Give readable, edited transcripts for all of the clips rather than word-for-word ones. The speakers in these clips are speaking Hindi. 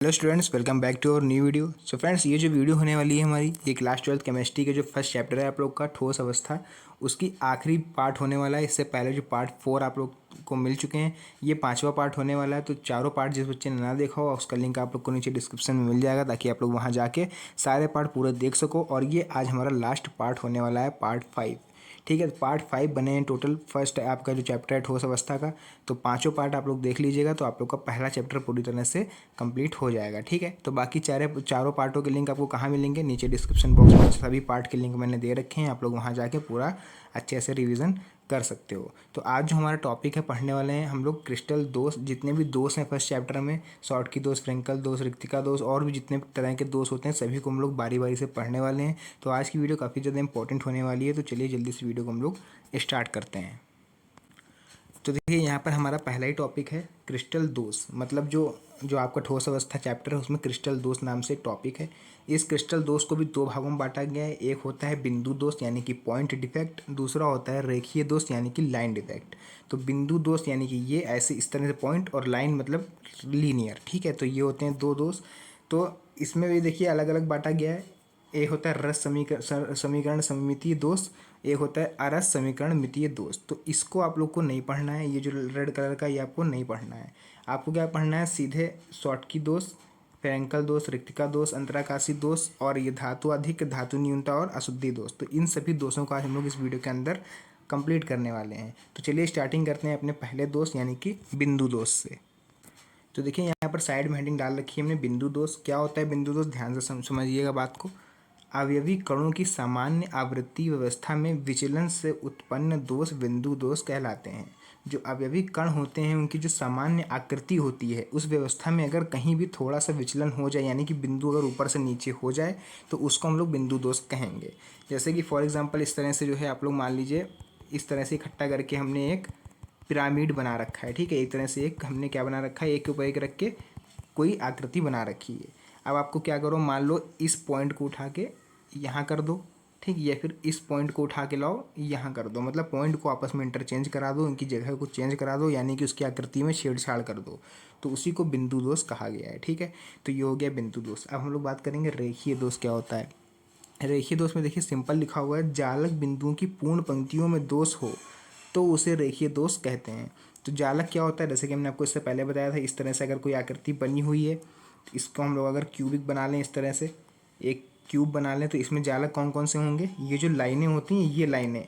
Hello students, welcome back to our new video. So friends, ये जो वीडियो होने वाली है हमारी, ये क्लास 12th केमिस्ट्री के जो फर्स्ट चैप्टर है आप लोग का ठोस अवस्था, उसकी आखिरी पार्ट होने वाला है। इससे पहले जो पार्ट 4 आप लोग को मिल चुके हैं, ये 5वां पार्ट होने वाला है। तो चारों पार्ट जिस बच्चे ने ना देखा हो, उसका लिंक आप लोग को नीचे डिस्क्रिप्शन में मिल जाएगा, ताकि आप लोग वहाँ जाके सारे पार्ट पूरे देख सको। और ये आज हमारा लास्ट पार्ट होने वाला है, पार्ट 5। ठीक है, तो पार्ट 5 बने हैं टोटल। फर्स्ट आपका जो चैप्टर है ठोस अवस्था का, तो पांचों पार्ट आप लोग देख लीजिएगा, तो आप लोग का पहला चैप्टर पूरी तरह से कंप्लीट हो जाएगा। ठीक है, तो बाकी चारों पार्टों के लिंक आपको कहाँ मिलेंगे? नीचे डिस्क्रिप्शन बॉक्स में सभी पार्ट के लिंक मैंने दे रखे हैं, आप लोग वहाँ जाके पूरा अच्छे से रिविज़न कर सकते हो। तो आज जो हमारा टॉपिक है, पढ़ने वाले हैं हम लोग क्रिस्टल दोष। जितने भी दोष हैं फर्स्ट चैप्टर में, शॉर्टकी दोष, फ्रेंकल दोष, रिक्तिका दोष, और भी जितने तरह के दोष होते हैं, सभी को हम लोग बारी बारी से पढ़ने वाले हैं। तो आज की वीडियो काफ़ी ज़्यादा इंपॉर्टेंट होने वाली है। तो चलिए जल्दी से वीडियो को हम लोग स्टार्ट करते हैं। तो देखिए, यहाँ पर हमारा पहला ही टॉपिक है क्रिस्टल दोष। मतलब जो जो आपका ठोस अवस्था चैप्टर है, उसमें क्रिस्टल दोष नाम से एक टॉपिक है। इस क्रिस्टल दोष को भी दो भागों में बांटा गया है। एक होता है बिंदु दोष यानी कि पॉइंट डिफेक्ट, दूसरा होता है रेखीय दोष यानी कि लाइन डिफेक्ट। तो बिंदु दोष यानी कि ये ऐसे इस तरह से पॉइंट, और लाइन मतलब लीनियर। ठीक है, तो ये होते हैं दो दोष। तो इसमें भी देखिए अलग अलग बांटा गया है। एक होता है रस समीकरण सममितीय दोष, एक होता है अरस समीकरण मितीय दोष। तो इसको आप लोग को नहीं पढ़ना है। ये जो रेड कलर का, ये आपको नहीं पढ़ना है। आपको क्या पढ़ना है? सीधे शॉर्टकी दोष, फ्रैंकल दोष, रिक्तिका दोष, अंतराकाशी दोष, और ये धातु अधिक, धातु न्यूनता और अशुद्धि दोष। तो इन सभी दोषों का आज हम लोग इस वीडियो के अंदर कंप्लीट करने वाले हैं। तो चलिए स्टार्टिंग करते हैं अपने पहले दोष यानी कि बिंदु दोष से। तो देखिए, यहाँ पर साइड में हेडिंग डाल रखी है हमने, बिंदु दोष। क्या होता है बिंदु दोष? ध्यान से समझिएगा बात को। अवयवी कणों की सामान्य आवृत्ति व्यवस्था में विचलन से उत्पन्न दोष बिंदु दोष कहलाते हैं। जो अवयवी कण होते हैं, उनकी जो सामान्य आकृति होती है, उस व्यवस्था में अगर कहीं भी थोड़ा सा विचलन हो जाए, यानी कि बिंदु अगर ऊपर से नीचे हो जाए, तो उसको हम लोग बिंदु दोष कहेंगे। जैसे कि फॉर एग्जांपल इस तरह से जो है, आप लोग मान लीजिए इस तरह से इकट्ठा करके हमने एक पिरामिड बना रखा है। ठीक है, एक तरह से एक हमने क्या बना रखा है, एक के ऊपर एक रख के कोई आकृति बना रखी है। अब आपको क्या करो, मान लो इस पॉइंट को उठा के यहाँ कर दो, ठीक, या फिर इस पॉइंट को उठा के लाओ यहाँ कर दो। मतलब पॉइंट को आपस में इंटरचेंज करा दो, उनकी जगह को चेंज करा दो, यानी कि उसकी आकृति में छेड़छाड़ कर दो। तो उसी को बिंदु दोष कहा गया है। ठीक है, तो ये हो गया बिंदु दोष। अब हम लोग बात करेंगे रेखीय दोष क्या होता है। रेखीय दोष में देखिए सिंपल लिखा हुआ है, जालक बिंदुओं की पूर्ण पंक्तियों में दोष हो तो उसे रेखीय दोष कहते हैं। तो जालक क्या होता है? जैसे कि हमने आपको इससे पहले बताया था, इस तरह से अगर कोई आकृति बनी हुई है, तो इसको हम लोग अगर क्यूबिक बना लें, इस तरह से एक क्यूब बना लें, तो इसमें जालक कौन कौन से होंगे? ये जो लाइनें होती हैं, ये लाइनें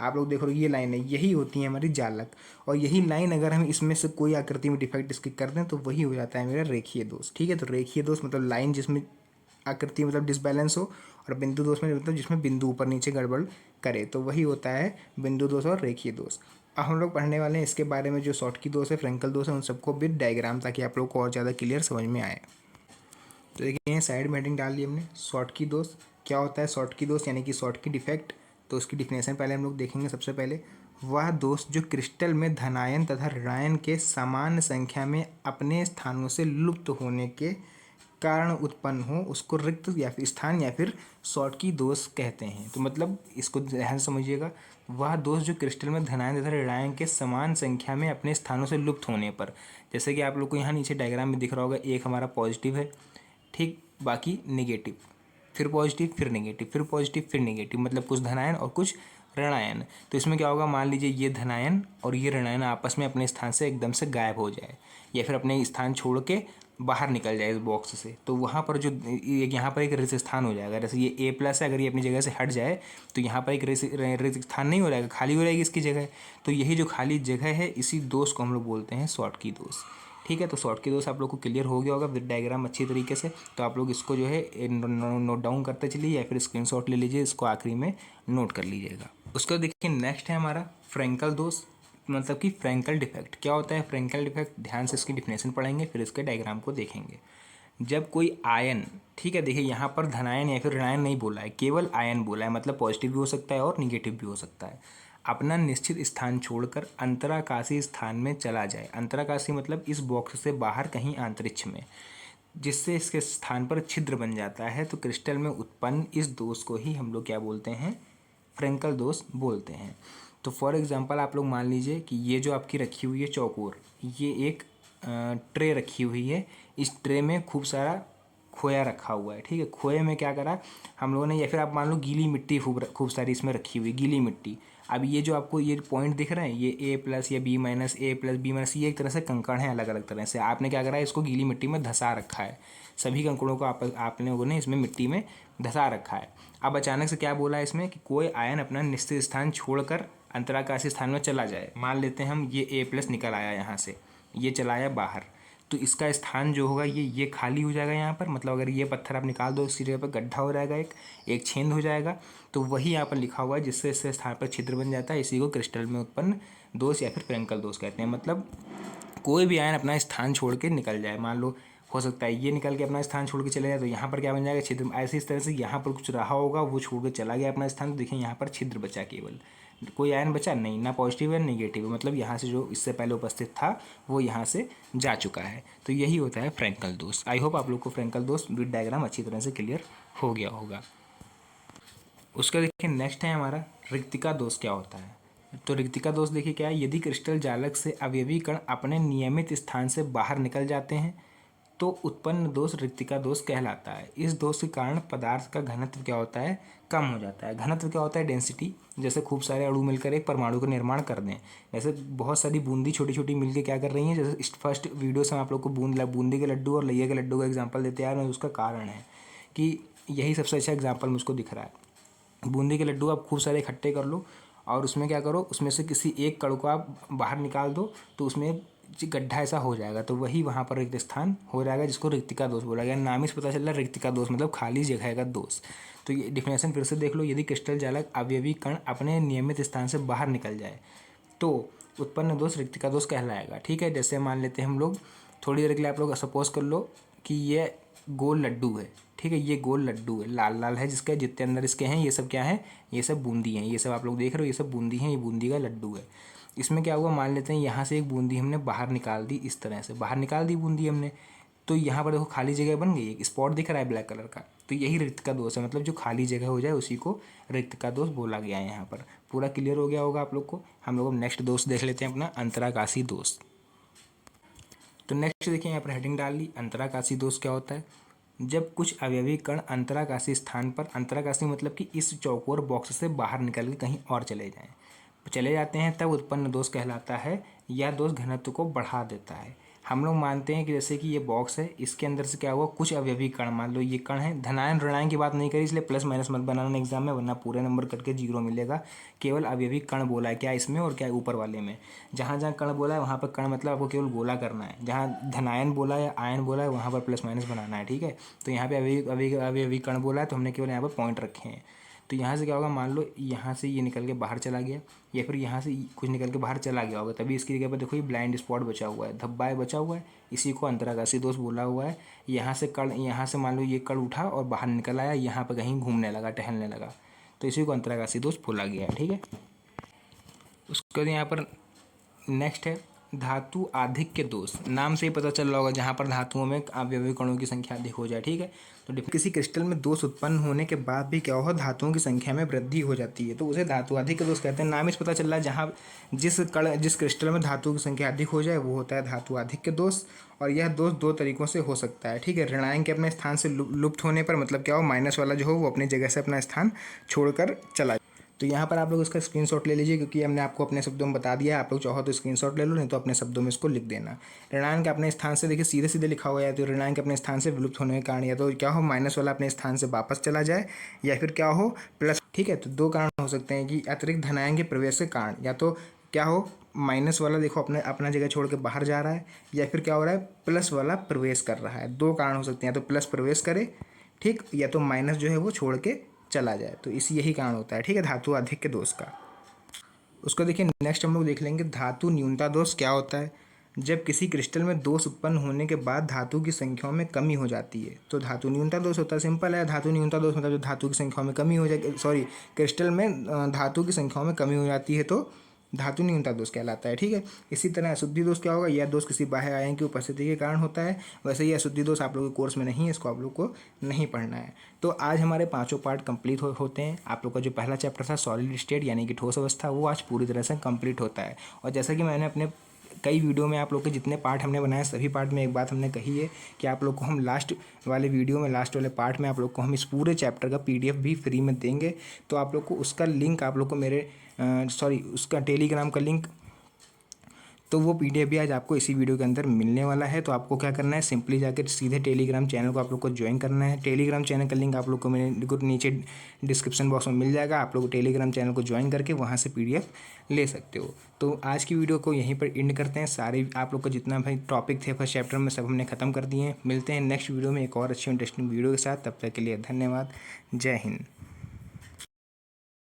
आप लोग देखो, ये लाइनें यही होती हैं हमारी जालक। और यही लाइन अगर हम इसमें से कोई आकृति में डिफेक्ट इसकी कर दें, तो वही हो जाता है मेरा रेखीय दोष। ठीक है, तो रेखीय दोष मतलब लाइन जिसमें आकृति मतलब डिसबैलेंस हो, और बिंदु दोष में मतलब जिसमें बिंदु ऊपर नीचे गड़बड़ करे, तो वही होता है बिंदु दोष और रेखीय दोष। अब हम लोग पढ़ने वाले हैं इसके बारे में, जो शॉर्टकी दोष है, फ्रैंकल दोष है, उन सबको विद डायग्राम, ताकि आप लोग को और ज़्यादा क्लियर समझ में आए। तो देखिए, साइड में हेडिंग डाल दी हमने, शॉर्टकी दोष। क्या होता है शॉर्टकी दोष? यानी कि शॉर्टकी डिफेक्ट। तो उसकी डिफिनेशन पहले हम लोग देखेंगे। सबसे पहले, वह दोष जो क्रिस्टल में धनायन तथा ऋणायन के समान संख्या में अपने स्थानों से लुप्त होने के कारण उत्पन्न हो, उसको रिक्त या फिर स्थान या फिर शॉर्टकी दोष कहते हैं। तो मतलब इसको ध्यान से समझिएगा, वह दोष जो क्रिस्टल में धनायन तथा ऋणायन के समान संख्या में अपने स्थानों से लुप्त होने पर, जैसे कि आप लोग को यहाँ नीचे डायग्राम में दिख रहा होगा, एक हमारा पॉजिटिव है, ठीक, बाकी नेगेटिव, फिर पॉजिटिव, फिर नेगेटिव, फिर पॉजिटिव, फिर नेगेटिव, मतलब कुछ धनायन और कुछ ऋणायन। तो इसमें क्या होगा, मान लीजिए ये धनायन और ये ऋणायन आपस में अपने स्थान से एकदम से गायब हो जाए, या फिर अपने स्थान छोड़ के बाहर निकल जाए इस बॉक्स से, तो वहाँ पर जो यहाँ पर एक रिक्त स्थान हो जाएगा। जैसे ये A+ है, अगर ये अपनी जगह से हट जाए, तो यहाँ पर एक रिक्त स्थान नहीं हो जाएगा, खाली हो जाएगी इसकी जगह। तो यही जो खाली जगह है, इसी दोष को हम लोग बोलते हैं शॉर्टकी दोष। ठीक है, तो शॉर्टकी दोष आप लोग को क्लियर हो गया होगा विद डायग्राम अच्छी तरीके से। तो आप लोग इसको जो है नोट डाउन करते चलिए, या फिर स्क्रीनशॉट ले लीजिए, इसको आखिरी में नोट कर लीजिएगा। उसका देखिए नेक्स्ट है हमारा फ्रैंकल दोष, मतलब कि फ्रैंकल डिफेक्ट। क्या होता है फ्रैंकल डिफेक्ट? ध्यान से इसकी डिफिनेशन पढ़ेंगे, फिर इसके डायग्राम को देखेंगे। जब कोई आयन, ठीक है, देखिए यहाँ पर धनायन या फिर ऋणायन नहीं बोला है, केवल आयन बोला है, मतलब पॉजिटिव भी हो सकता है और निगेटिव भी हो सकता है, अपना निश्चित स्थान छोड़कर अंतराकाशी स्थान में चला जाए। अंतराकाशी मतलब इस बॉक्स से बाहर कहीं अंतरिक्ष में, जिससे इसके स्थान पर छिद्र बन जाता है, तो क्रिस्टल में उत्पन्न इस दोष को ही हम लोग क्या बोलते हैं? फ्रैंकल दोष बोलते हैं। तो फॉर एग्जांपल आप लोग मान लीजिए कि ये जो आपकी रखी हुई है चौकोर, ये एक ट्रे रखी हुई है, इस ट्रे में खूब सारा खोया रखा हुआ है, ठीक है। खोए में क्या करा हम लोगों ने, या फिर आप मान लो गीली मिट्टी खूब सारी इसमें रखी हुई, गीली मिट्टी। अब ये जो आपको ये पॉइंट दिख रहे हैं, ये ए प्लस या बी माइनस, ए प्लस बी माइनस, ये एक तरह से कंकड़ हैं अलग अलग तरह से। आपने क्या करा है, इसको गीली मिट्टी में धंसा रखा है, सभी कंकड़ों को आप लोगों ने इसमें मिट्टी में धंसा रखा है। अब अचानक से क्या बोला है इसमें कि कोई आयन अपना निश्चित स्थान छोड़कर अंतराकाशी स्थान में चला जाए। मान लेते हैं हम ये ए प्लस निकल आया यहाँ से, ये चला आया बाहर, तो इसका स्थान जो होगा ये खाली हो जाएगा यहाँ पर। मतलब अगर ये पत्थर आप निकाल दो, इसकी जगह पर गड्ढा हो जाएगा, एक छेद हो जाएगा। तो वही यहाँ पर लिखा हुआ है, जिससे इससे स्थान पर छिद्र बन जाता है। इसी को क्रिस्टल में उत्पन्न दोष या फिर फ्रेंकल दोष कहते हैं। मतलब कोई भी आयन अपना स्थान छोड़ के निकल जाए, मान लो हो सकता है ये निकल के अपना स्थान छोड़ के चले जाए, तो यहाँ पर क्या बन जाएगा, छिद्र। ऐसे इस तरह से यहाँ पर कुछ रहा होगा, वो छोड़ के चला गया अपना स्थान, तो देखिए यहाँ पर छिद्र बचा, केवल कोई आयन बचा नहीं, ना पॉजिटिव है नेगेटिव। मतलब यहाँ से जो इससे पहले उपस्थित था वो यहाँ से जा चुका है। तो यही होता है फ्रेंकल दोष। आई होप आप लोग को फ्रेंकल दोष विद डायग्राम अच्छी तरह से क्लियर हो गया होगा। उसका देखिए नेक्स्ट है हमारा रिक्तिका दोष क्या होता है। तो रिक्तिका दोष देखिए क्या है, यदि क्रिस्टल जालक से अवयवी कण अपने नियमित स्थान से बाहर निकल जाते हैं तो उत्पन्न दोष रिक्तिका दोष कहलाता है। इस दोष के कारण पदार्थ का घनत्व क्या होता है, कम हो जाता है। घनत्व क्या होता है, डेंसिटी। जैसे खूब सारे अणु मिलकर एक परमाणु का निर्माण कर दें, जैसे बहुत सारी बूंदी छोटी छोटी मिलकर क्या कर रही हैं। जैसे फर्स्ट वीडियो से हम आप लोग को बूंदी के लड्डू और लैया के लड्डू का एग्जाम्पल देते हैं, उसका कारण है कि यही सबसे अच्छा एग्जाम्पल मुझको दिख रहा है। बूंदी के लड्डू आप खूब सारे इकट्ठे कर लो और उसमें क्या करो, उसमें से किसी एक कण को आप बाहर निकाल दो, तो उसमें गड्ढा ऐसा हो जाएगा, तो वही वहाँ पर रिक्त स्थान हो जाएगा, जिसको रिक्तिका दोष बोला गया। नाम से पता चल रहा है रिक्तिका दोष मतलब खाली जगह का दोष। तो ये डिफिनेशन फिर से देख लो, यदि क्रिस्टल जालक अवयवी कण अपने नियमित स्थान से बाहर निकल जाए तो उत्पन्न दोष रिक्तिका दोष कहलाएगा, ठीक है। जैसे मान लेते हैं हम लोग, थोड़ी देर के लिए आप लोग सपोज कर लो कि ये गोल लड्डू है, ठीक है। ये गोल लड्डू है, लाल लाल है, जिसके जितने अंदर इसके हैं ये सब क्या है, ये सब बूंदी हैं। ये सब आप लोग देख रहे हो, ये सब बूंदी हैं, ये बूंदी का लड्डू है। इसमें क्या हुआ, मान लेते हैं यहाँ से एक बूंदी हमने बाहर निकाल दी, इस तरह से बाहर निकाल दी बूंदी हमने, तो यहाँ पर देखो खाली जगह बन गई, एक स्पॉट दिख रहा है ब्लैक कलर का, तो यही रिक्त का दोष है। मतलब जो खाली जगह हो जाए उसी को रिक्त का दोष बोला गया है। यहाँ पर पूरा क्लियर हो गया होगा आप लोग को। हम लोग नेक्स्ट दोष देख लेते हैं अपना, अंतराकाशी दोष। तो नेक्स्ट देखिए यहाँ पर हेडिंग डाल ली, अंतराकाशी दोष क्या होता है। जब कुछ अवयवी कण अंतराकाशी स्थान पर, अंतराकाशी मतलब कि इस चौकोर बॉक्स से बाहर निकल के कहीं और चले जाते हैं, तब उत्पन्न दोष कहलाता है। यह दोष घनत्व को बढ़ा देता है। हम लोग मानते हैं कि जैसे कि ये बॉक्स है, इसके अंदर से क्या हुआ, कुछ अवयवी कण, मान लो ये कण है, धनायन ऋणायन की बात नहीं करी, इसलिए प्लस माइनस मत बनाना एग्जाम में, वरना पूरे नंबर कट के 0 मिलेगा। केवल अवयवी कण बोला है, क्या इसमें और क्या ऊपर वाले में। जहाँ जहाँ कण बोला है वहाँ पर कण मतलब आपको केवल गोला करना है, जहाँ धनायन बोला है, आयन बोला है, वहाँ पर प्लस माइनस बनाना है, ठीक है। तो यहाँ पे अवयवी कण बोला है, तो हमने केवल यहाँ पर पॉइंट रखे हैं। तो यहाँ से क्या होगा, मान लो यहाँ से ये निकल के बाहर चला गया, या फिर यहाँ से कुछ निकल के बाहर चला गया होगा, तभी इसकी जगह पर देखो ये ब्लाइंड स्पॉट बचा हुआ है, धब्बा है बचा हुआ है, इसी को अंतराकाशी दोष बोला हुआ है। यहाँ से मान लो ये कण उठा और बाहर निकल आया, यहाँ पर कहीं घूमने लगा, टहलने लगा, तो इसी को अंतराकाशी दोष बोला गया है, ठीक है। उसके बाद यहाँ पर नेक्स्ट है धातु आधिक्य दोष। नाम से ही पता चल रहा होगा, जहाँ पर धातुओं में अवयवी कणों की संख्या अधिक हो जाए, ठीक है। तो किसी क्रिस्टल में दोष उत्पन्न होने के बाद भी क्या हो, धातुओं की संख्या में वृद्धि हो जाती है, तो उसे धातु आधिक्य दोष कहते हैं। नाम से पता चल रहा है, जहाँ जिस क्रिस्टल में धातुओं की संख्या अधिक हो जाए वो होता है धातु आधिक्य दोष। और यह दोष दो तरीकों से हो सकता है, ठीक है। ऋणायन के अपने स्थान से लुप्त होने पर, मतलब क्या हो, माइनस वाला जो हो वो अपनी जगह से अपना स्थान छोड़कर चला। तो यहाँ पर आप लोग इसका स्क्रीनशॉट ले लीजिए, क्योंकि हमने आपको अपने शब्दों में बता दिया है। आप लोग चाहो तो स्क्रीनशॉट ले लो, नहीं तो अपने शब्दों में इसको लिख देना। ऋणायन के अपने स्थान से, देखिए सीधे सीधे लिखा हुआ है, तो ऋणायन के अपने स्थान से विलुप्त होने के कारण या तो क्या हो, माइनस वाला अपने स्थान से वापस चला जाए, या फिर क्या हो, प्लस, ठीक है। तो दो कारण हो सकते हैं कि अतिरिक्त धनायन के प्रवेश के कारण, या तो क्या हो, माइनस वाला देखो अपना जगह छोड़ के बाहर जा रहा है, या फिर क्या हो रहा है, प्लस वाला प्रवेश कर रहा है। दो कारण हो सकते हैं, या तो प्लस प्रवेश करे, ठीक, या तो माइनस जो है वो छोड़ के चला जाए। तो यही कारण होता है, ठीक है, धातु आधिक्य दोष का। उसको देखिए नेक्स्ट हम लोग देख लेंगे धातु न्यूनता दोष क्या होता है। जब किसी क्रिस्टल में दोष उत्पन्न होने के बाद धातु की संख्याओं में कमी हो जाती है तो धातु न्यूनता दोष होता है। सिंपल है, धातु न्यूनता दोष मतलब जो धातु की संख्याओं में कमी हो जाए, सॉरी, क्रिस्टल में धातु की संख्याओं में कमी हो जाती है तो धातु न्यूनता दोष कहलाता है, ठीक है। इसी तरह अशुद्धि दोष क्या होगा, यह दोष किसी बाह्य आयन की उपस्थिति के कारण होता है। वैसे ही अशुद्धि दोष आप लोगों के कोर्स में नहीं है, इसको आप लोग को नहीं पढ़ना है। तो आज हमारे पांचों पार्ट कंप्लीट होते हैं। आप लोग का जो पहला चैप्टर था सॉलिड स्टेट यानी कि ठोस अवस्था, वो आज पूरी तरह से कंप्लीट होता है। और जैसा कि मैंने अपने कई वीडियो में आप लोग के जितने पार्ट हमने बनाए सभी पार्ट में एक बात हमने कही है कि आप लोग को हम लास्ट वाले वीडियो में, लास्ट वाले पार्ट में आप लोग को हम इस पूरे चैप्टर का PDF भी फ्री में देंगे। तो आप लोग को उसका लिंक आप लोग को मेरे उसका टेलीग्राम का लिंक, तो वो PDF भी आज आपको इसी वीडियो के अंदर मिलने वाला है। तो आपको क्या करना है, सिंपली जाकर सीधे टेलीग्राम चैनल को आप लोग को ज्वाइन करना है। टेलीग्राम चैनल का लिंक आप लोग को मेरे नीचे डिस्क्रिप्शन बॉक्स में मिल जाएगा। आप लोग टेलीग्राम चैनल को ज्वाइन करके वहाँ से PDF ले सकते हो। तो आज की वीडियो को यहीं पर एंड करते हैं। सारे आप लोग का जितना भाई टॉपिक थे फर्स्ट चैप्टर में सब हमने खत्म कर दिए हैं। मिलते हैं नेक्स्ट वीडियो में एक और अच्छी इंटरेस्टिंग वीडियो के साथ। तब तक के लिए धन्यवाद। जय हिंद।